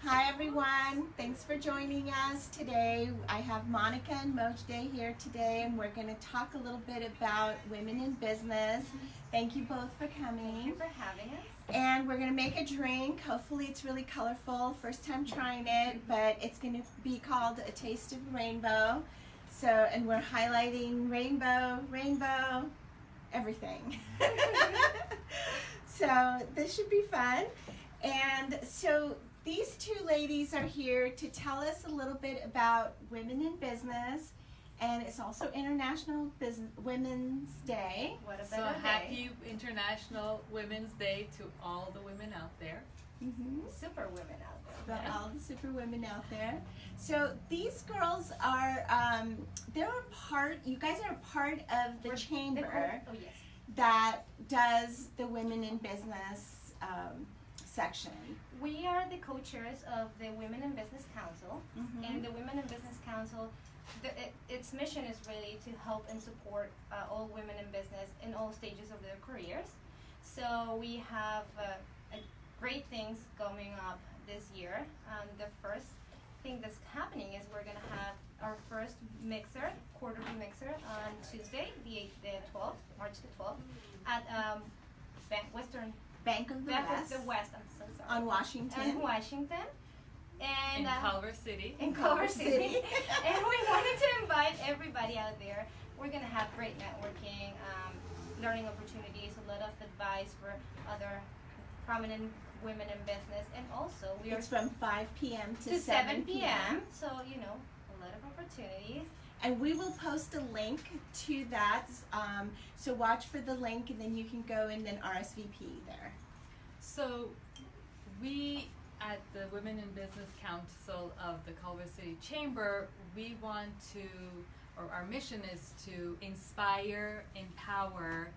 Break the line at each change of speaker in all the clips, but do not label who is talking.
Hi everyone, thanks for joining us today. I have Monica and Mojde here today, and we're going to talk a little bit about women in business. Thank you both for coming.
Thank you for having us.
And we're going to make a drink. Hopefully it's really colorful. First time trying it, but it's going to be called A Taste of Rainbow. So, and we're highlighting rainbow, everything. So this should be fun. And so these two ladies are here to tell us a little bit about women in business, and it's also International Women's Day.
What a
So
better
happy International Women's Day to all the women out there.
Super women out there.
All the super women out there. So these girls are, they're a part, you guys are a part of the chamber
Oh yes.
that does the Women in Business section.
We are the co-chairs of the Women in Business Council, and the Women in Business Council, its mission is really to help and support all women in business in all stages of their careers. So we have great things coming up this year. The first thing that's happening is we're going to have our first mixer, quarterly mixer, on Tuesday, the 12th, March the 12th, at
Bank of the West.
I'm so sorry.
On Washington.
In Washington. And
In Culver City.
in Culver City. And we wanted to invite everybody out there. We're going to have great networking, learning opportunities, a lot of advice for other prominent women in business, and also we
It's from 5 p.m.
to 7 p.m. So, you know, a lot of opportunities.
And we will post a link to that. So watch for the link, and then you can go and then RSVP there.
So we at the Women in Business Council of the Culver City Chamber, we want to, or our mission is to inspire, empower,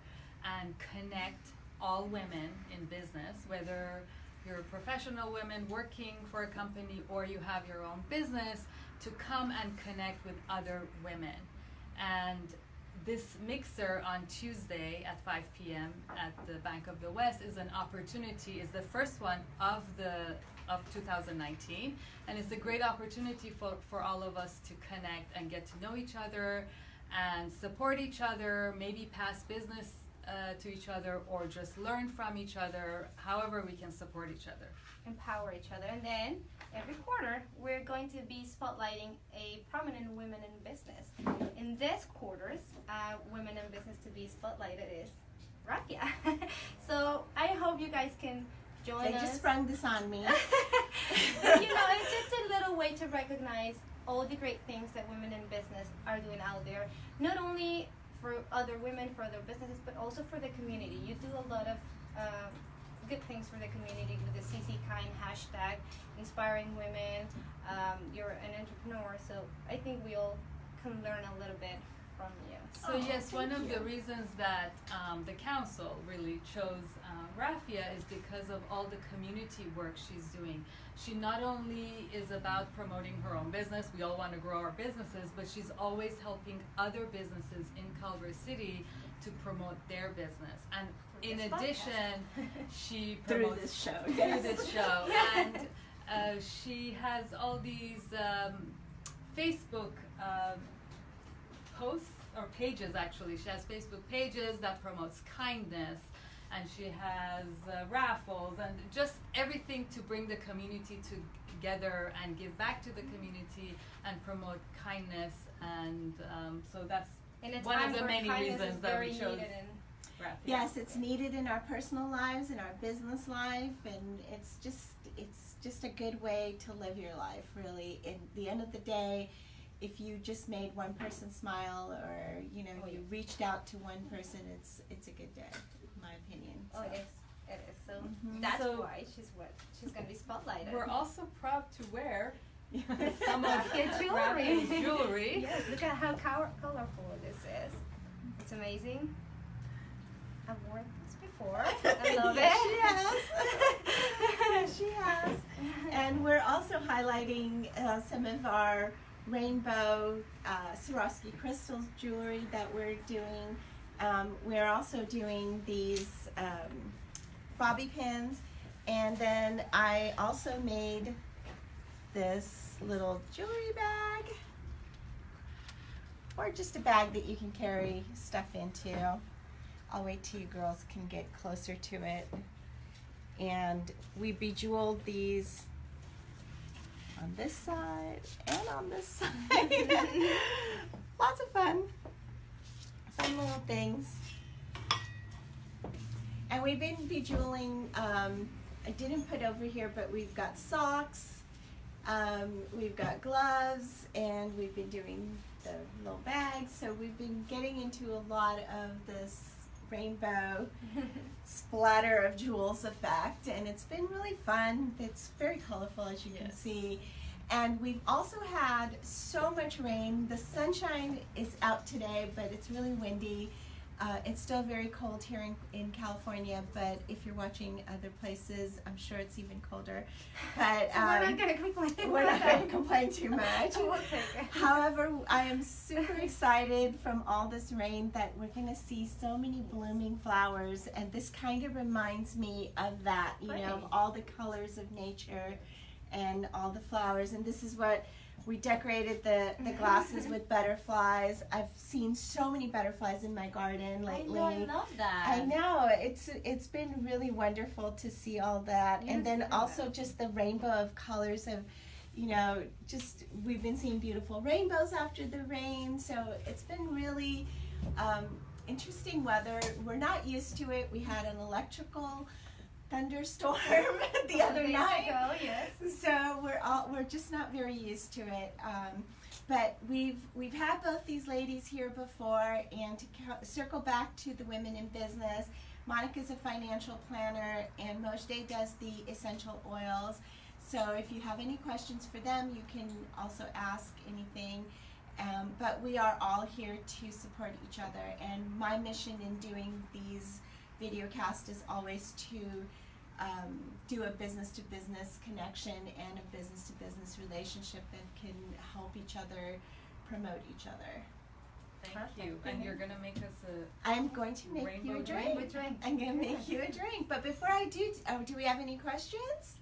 and connect all women in business, whether you're professional women working for a company or you have your own business, to come and connect with other women. And this mixer on Tuesday at 5 p.m. at the Bank of the West is an opportunity, is the first one of 2019, and it's a great opportunity for all of us to connect and get to know each other and support each other, maybe pass business to each other, or just learn from each other, however we can support each other.
Empower each other. And then every quarter we're going to be spotlighting a prominent women in business. In this quarter's women in business to be spotlighted is Rafia. So I hope you guys can join
They
us.
just sprung this on me.
You know, it's just a little way to recognize all the great things that women in business are doing out there, not only for other women, for other businesses, but also for the community. You do a lot of good things for the community with the CC Kind hashtag, inspiring women. You're an entrepreneur, so I think we all can learn a little bit from you.
So yes, one
thank
of
you.
the reasons that the council really chose Rafia is because of all the community work she's doing. She not only is about promoting her own business, we all want to grow our businesses, but she's always helping other businesses in Culver City to promote their business. And in
This
addition, she
Through
promotes
this show.
through this show. And she has all these Facebook posts, or pages actually. She has Facebook pages that promotes kindness, and she has raffles and just everything to bring the community together and give back to the community and promote kindness. And so that's
In a
one
time
of the
where
many
kindness
reasons
is
that
very
we chose
needed in
Rafia.
Yes, it's needed in our personal lives, in our business life, and it's just a good way to live your life, really. At the end of the day, if you just made one person smile, or you reached out to one person, it's a good day, in my opinion.
Oh,
So.
it is. So that's
So-
why she's going to be spotlighted.
We're also proud to wear some of
Rafia jewelry.
Rafia's jewelry.
Yes, look at how colorful this is. It's amazing. I've worn this before. I love
Yes,
it.
she has. And we're also highlighting some of our rainbow Swarovski crystal jewelry that we're doing. We're also doing these bobby pins, and then I also made this little jewelry bag, or just a bag that you can carry stuff into. I'll wait till you girls can get closer to it. And we bejeweled these on this side and on this side. Lots of fun little things. And we've been bejeweling, I didn't put over here, but we've got socks, we've got gloves, and we've been doing the little bags. So we've been getting into a lot of this rainbow splatter of jewels effect, and it's been really fun. It's very colorful, as you can see. And we've also had so much rain. The sunshine is out today, but it's really windy. It's still very cold here in California, but if you're watching other places, I'm sure it's even colder. But
so we're not going to complain.
We're not going to complain too much.
We'll take it.
However, I am super excited from all this rain that we're going to see so many blooming flowers, and this kind of reminds me of that, you know, of all the colors of nature and all the flowers. And this is what we decorated the glasses with butterflies. I've seen so many butterflies in my garden lately.
I love that.
I know. It's been really wonderful to see all that.
Yes,
and then also just the rainbow of colors of, you know, just we've been seeing beautiful rainbows after the rain. So it's been really interesting weather. We're not used to it. We had an electrical thunderstorm the other night.
Yes.
So we're just not very used to it. But we've had both these ladies here before, and to circle back to the women in business, Monica's a financial planner, and Mojde does the essential oils. So if you have any questions for them, you can also ask anything. But we are all here to support each other, and my mission in doing these video cast is always to do a business-to-business connection and a business-to-business relationship that can help each other promote each other.
Thank you. And you're going to make us
I'm going to make you a drink. I'm going to make you a drink. But before I do, do we have any questions?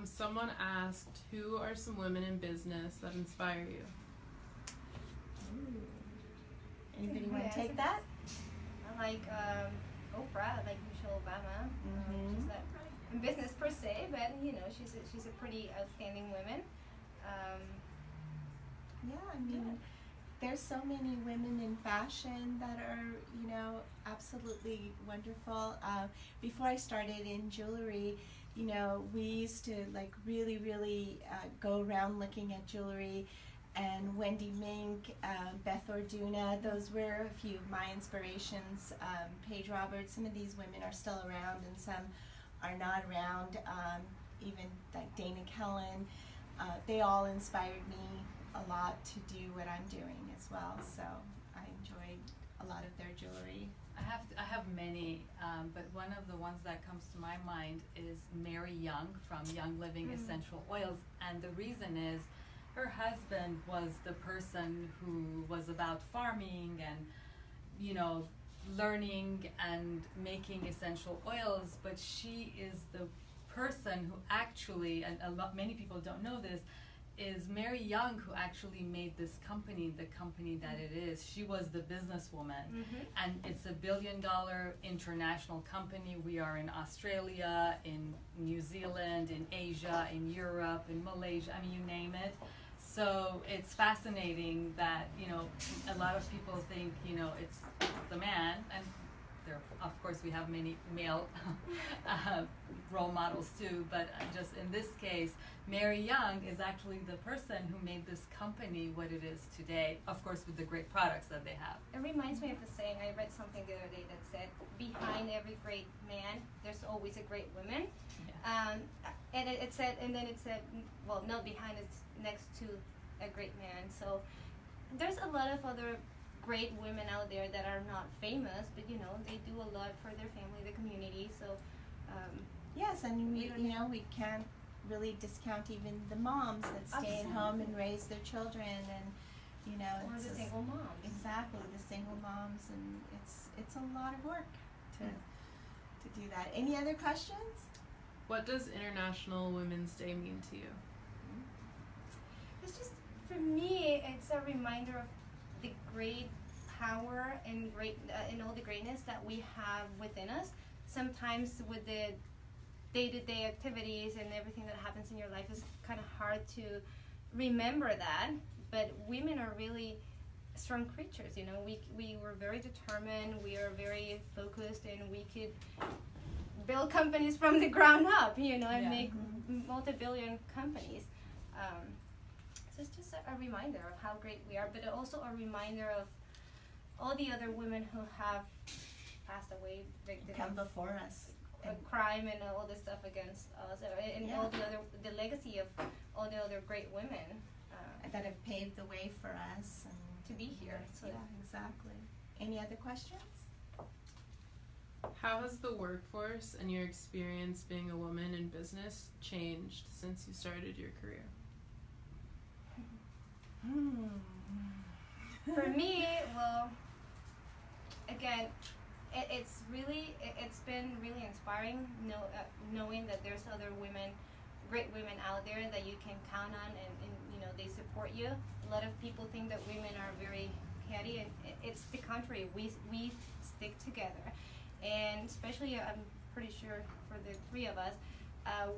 Someone asked, who are some women in business that inspire you?
Ooh. Anybody want to take that?
I like Oprah. I like Michelle Obama. She's not in business per se, but you know, she's a pretty outstanding woman.
Yeah, I mean, there's so many women in fashion that are, you know, absolutely wonderful. Before I started in jewelry, you know, we used to like really go around looking at jewelry, and Wendy Mink, Beth Orduna, those were a few of my inspirations. Paige Roberts, some of these women are still around and some are not around. Even like Dana Kellen, they all inspired me a lot to do what I'm doing as well. So I enjoyed a lot of their jewelry.
I have many, but one of the ones that comes to my mind is Mary Young from Young Living Essential Oils, and the reason is her husband was the person who was about farming and, you know, learning and making essential oils, but she is the person who actually, and many people don't know this, is Mary Young, who actually made this company the company that it is. She was the businesswoman, and it's $1 billion international company. We are in Australia, in New Zealand, in Asia, in Europe, in Malaysia, I mean, you name it. So it's fascinating that, you know, a lot of people think, you know, it's the man, and there, of course, we have many male role models too, but just in this case, Mary Young is actually the person who made this company what it is today, of course, with the great products that they have.
It reminds me of a saying. I read something the other day that said, behind every great man, there's always a great woman.
Yeah.
And it said, and then it said, well, no, behind it's next to a great man. So there's a lot of other great women out there that are not famous, but you know, they do a lot for their family, the community. So
yes, and we can't really discount even the moms that stay at home and raise their children, and you know,
or the single moms.
Exactly, the single moms, and it's a lot of work to do that. Any other questions?
What does International Women's Day mean to you?
It's just, for me, it's a reminder of the great power and and all the greatness that we have within us. Sometimes with the day-to-day activities and everything that happens in your life, is kind of hard to remember that. But women are really strong creatures. You know, we were very determined. We are very focused, and we could build companies from the ground up. You know, and make multi-billion companies. So it's just a reminder of how great we are, but also a reminder of all the other women who have passed away, victims
Come before us.
of crime and all this stuff against us, and all the legacy of all the other great women
That have paved the way for us and
to be here. So
yeah, exactly. Any other questions?
How has the workforce and your experience being a woman in business changed since you started your career?
for me, well, again, it's been really inspiring knowing that there's other women, great women out there that you can count on, and you know, they support you. A lot of people think that women are very catty, and it's the contrary. We stick together, and especially I'm pretty sure for the three of us,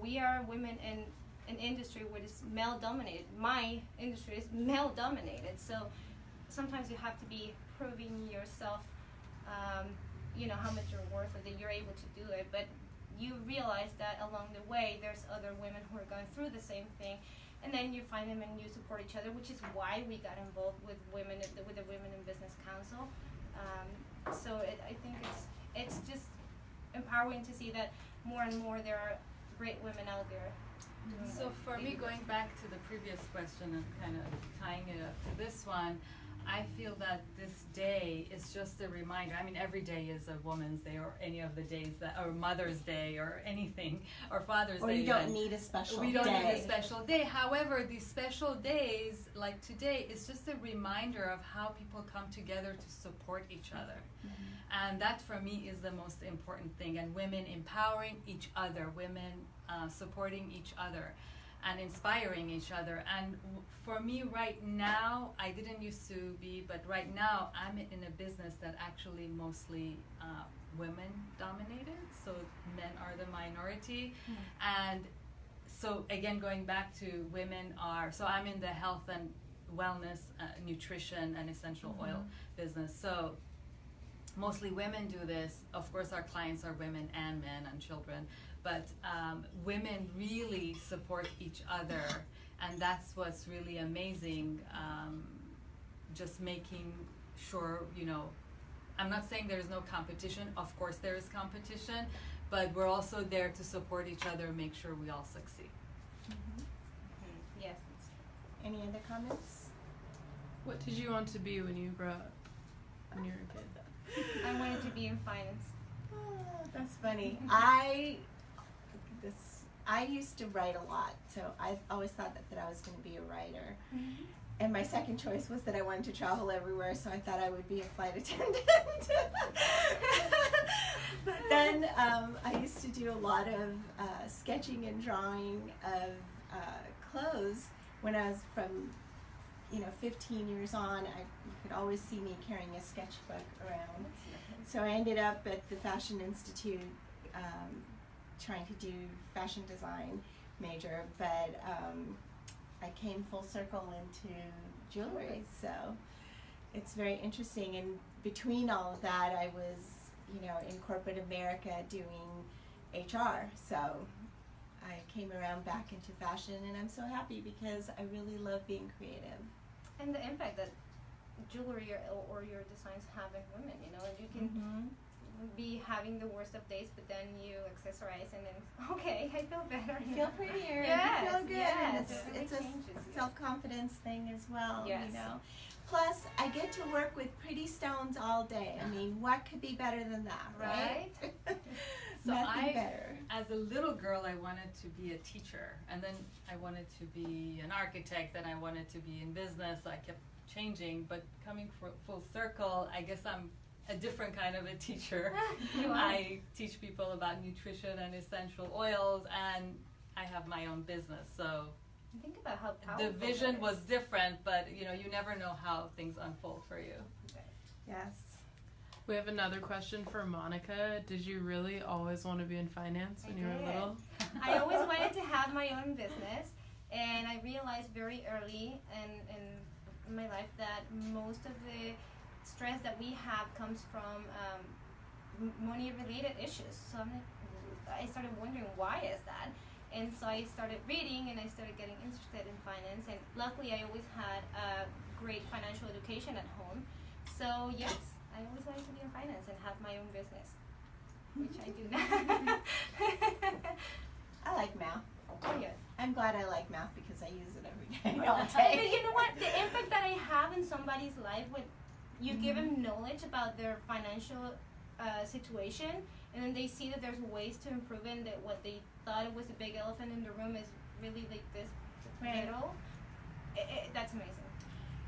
we are women in an industry which is male dominated. My industry is male dominated, so sometimes you have to be proving yourself, you know, how much you're worth, or that you're able to do it. But you realize that along the way there's other women who are going through the same thing, and then you find them and you support each other, which is why we got involved with the Women in Business Council. So I think it's just empowering to see that more and more there are great women out there.
So for me, going back to the previous question and kind of tying it up to this one, I feel that this day is just a reminder. I mean, every day is a Woman's Day, or any of the days that, or Mother's Day, or anything, or Father's Day.
Or you don't need a special day.
We don't need a special day. However, these special days, like today, is just a reminder of how people come together to support each other. And that, for me, is the most important thing. And women empowering each other, women supporting each other, and inspiring each other. And for me right now, I didn't used to be, but right now I'm in a business that actually mostly women dominated, so men are the minority. And so again, going back to women are, so I'm in the health and wellness, nutrition and essential oil business. So mostly women do this. Of course, our clients are women and men and children, but women really support each other, and that's what's really amazing. Just making sure, you know, I'm not saying there's no competition. Of course there is competition, but we're also there to support each other, make sure we all succeed.
Yes, it's true.
Any other comments?
What did you want to be when you grew up, when you were a kid?
I wanted to be in finance.
Oh, that's funny. I used to write a lot, so I always thought that I was going to be a writer. And my second choice was that I wanted to travel everywhere, so I thought I would be a flight attendant. But then I used to do a lot of sketching and drawing of clothes when I was from 15 years on. You could always see me carrying a sketchbook around. So I ended up at the Fashion Institute trying to do fashion design major, but I came full circle into jewelry. So it's very interesting. And between all of that, I was, in corporate America doing HR. So I came around back into fashion, and I'm so happy because I really love being creative.
And the impact that jewelry or your designs have in women, and you can be having the worst of days, but then you accessorize and then, okay, I feel better.
You feel prettier.
Yes,
you feel good.
yes,
And
it
it's
really
a
changes you.
self-confidence thing as well,
Yes.
Plus, I get to work with pretty stones all day. I mean, what could be better than that, right?
So
Nothing better.
As a little girl, I wanted to be a teacher, and then I wanted to be an architect, and I wanted to be in business. I kept changing, but coming full circle, I guess I'm a different kind of a teacher. I teach people about nutrition and essential oils, and I have my own business. So
Think about how powerful
the vision
that
was
is.
different, but you know, you never know how things unfold for you.
Yes.
We have another question for Monica. Did you really always want to be in finance when
I
you were
did.
little?
I always wanted to have my own business, and I realized very early in my life that most of the stress that we have comes from money-related issues. So I started wondering, why is that? And so I started reading, and I started getting interested in finance. And luckily, I always had a great financial education at home. So yes, I always wanted to be in finance and have my own business, which I do now.
I like math.
Oh yeah.
I'm glad I like math because I use it every day, all
But
day.
you know what? The impact that I have in somebody's life when you give them knowledge about their financial situation, and then they see that there's ways to improve it, and that what they thought it was a big elephant in the room is really like this
Right.
little. That's amazing.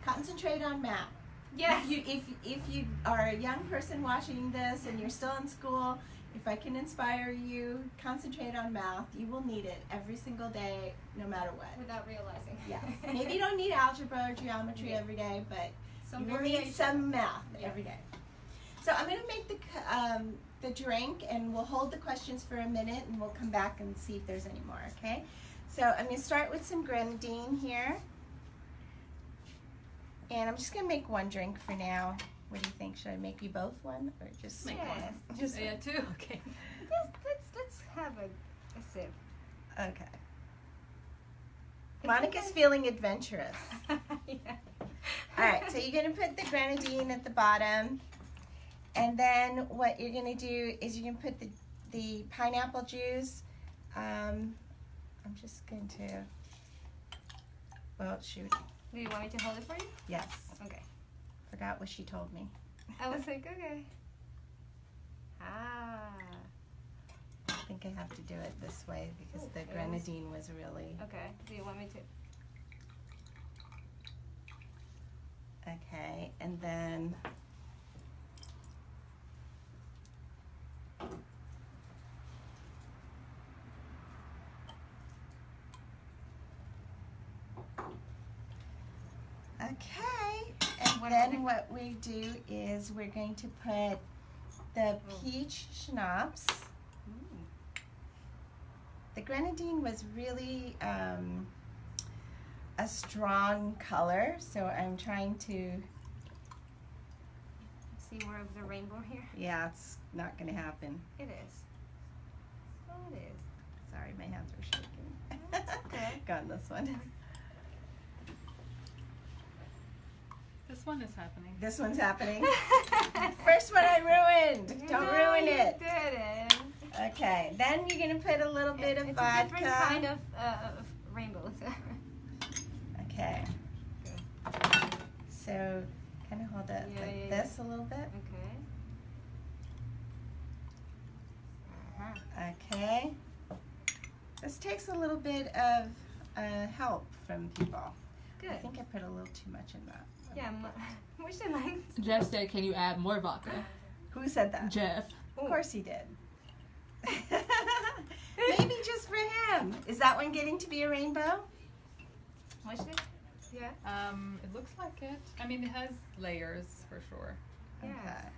Concentrate on math.
Yes.
If you are a young person watching this and you're still in school, if I can inspire you, concentrate on math. You will need it every single day, no matter what.
Without realizing.
Yes. Maybe you don't need algebra or geometry
Yeah.
every day, but
Some
you will
variation.
need some math
Yeah.
every day. So I'm going to make the drink, and we'll hold the questions for a minute, and we'll come back and see if there's any more. Okay. So I'm going to start with some grenadine here. And I'm just going to make one drink for now. What do you think? Should I make you both one or just
Make
one?
one.
Just
Yeah, two. Okay.
Let's have a sip.
Okay. Monica's feeling adventurous.
Yeah.
All right, so you're going to put the grenadine at the bottom. And then what you're going to do is you're going to put the pineapple juice. I'm just going to, well, shoot.
Do you want me to hold it for you?
Yes.
Okay.
Forgot what she told me.
I was like, okay. Ah.
I think I have to do it this way because the
Ooh,
grenadine was really,
Okay. Do you want me to?
okay. And then, okay. And
What
then
other-
what we do is we're going to put the peach schnapps. The grenadine was really a strong color, so I'm trying to,
See more of the rainbow here?
yeah, it's not going to happen.
It is. Oh, it is.
Sorry, my hands were shaking.
That's okay.
Got this one.
This one is happening.
This one's happening. First one I ruined. Don't
No,
ruin
you
it.
didn't.
Okay, then you're going to put a little bit of
It's
vodka.
a different kind of rainbows.
Okay. So, kind of hold it
Yeah,
like
yeah,
this a little bit.
Okay. Uh-huh.
Okay. This takes a little bit of help from people.
Good.
I think I put a little too much in that.
Yeah, which I like.
Jeff said, "Can you add more vodka?"
Who said that?
Jeff.
Of course he did. Maybe just for him. Is that one getting to be a rainbow?
Which is? Yeah.
It looks like it. I mean, it has layers for sure.
Yes.
Okay.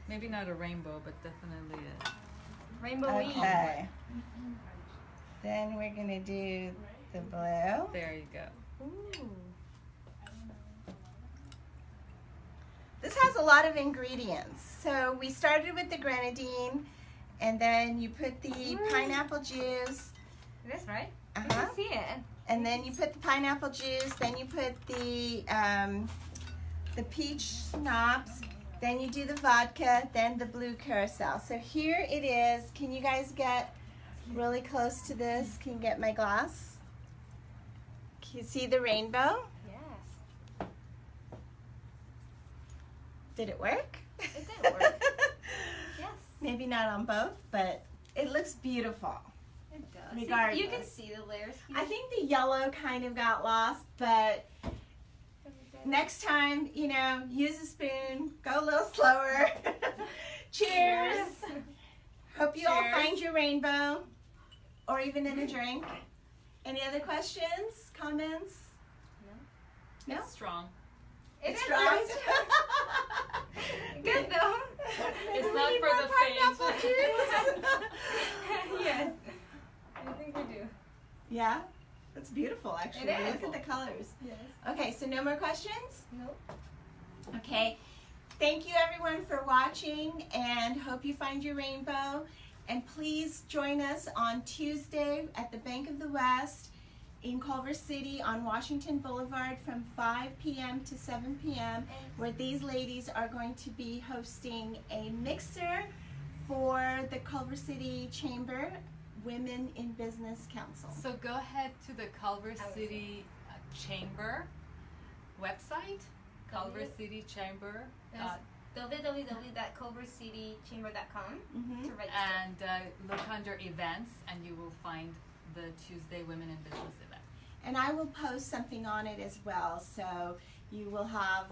Maybe not a rainbow, but definitely it.
Rainbow
Okay. Then we're gonna do the blue.
There you go.
Ooh.
This has a lot of ingredients. So we started with the grenadine, and then you put the pineapple juice.
That's right. I can
Uh-huh.
see it.
And then you put the pineapple juice. Then you put the peach schnapps. Then you do the vodka. Then the blue carousel. So here it is. Can you guys get really close to this? Can you get my glass? Can you see the rainbow?
Yes.
Did it work?
It did work. Yes.
Maybe not on both, but it looks beautiful.
It does.
Regardless.
You can see the layers.
I think the yellow kind of got lost, but next time, you know, use a spoon, go a little slower. Cheers. Hope you all
Cheers.
find your rainbow, or even in a drink. Any other questions, comments? No?
It's strong.
It's
right.
Good though.
It's
We
not
need
for
more
the
pineapple
faint.
juice.
Yes. I think we do.
Yeah, that's beautiful actually.
It is.
Look at the colors.
Yes.
Okay, so no more questions?
No.
Okay. Thank you everyone for watching and hope you find your rainbow. And please join us on Tuesday at the Bank of the West in Culver City on Washington Boulevard from 5 p.m. to 7 p.m. where these ladies are going to be hosting a mixer for the Culver City Chamber Women in Business Council.
So go ahead to the Culver City Chamber website, Culver City Chamber,
That's www.culvercitychamber.com to register.
and look under events, and you will find the Tuesday Women in Business event.
And I will post something on it as well, so you will have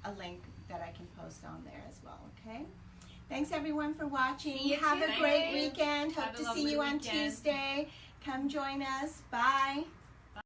a link that I can post on there as well, okay? Thanks everyone for watching.
See you
Have a
Tuesday.
great weekend. Hope
Have a
to see
lovely
you on
weekend.
Tuesday. Come join us. Bye.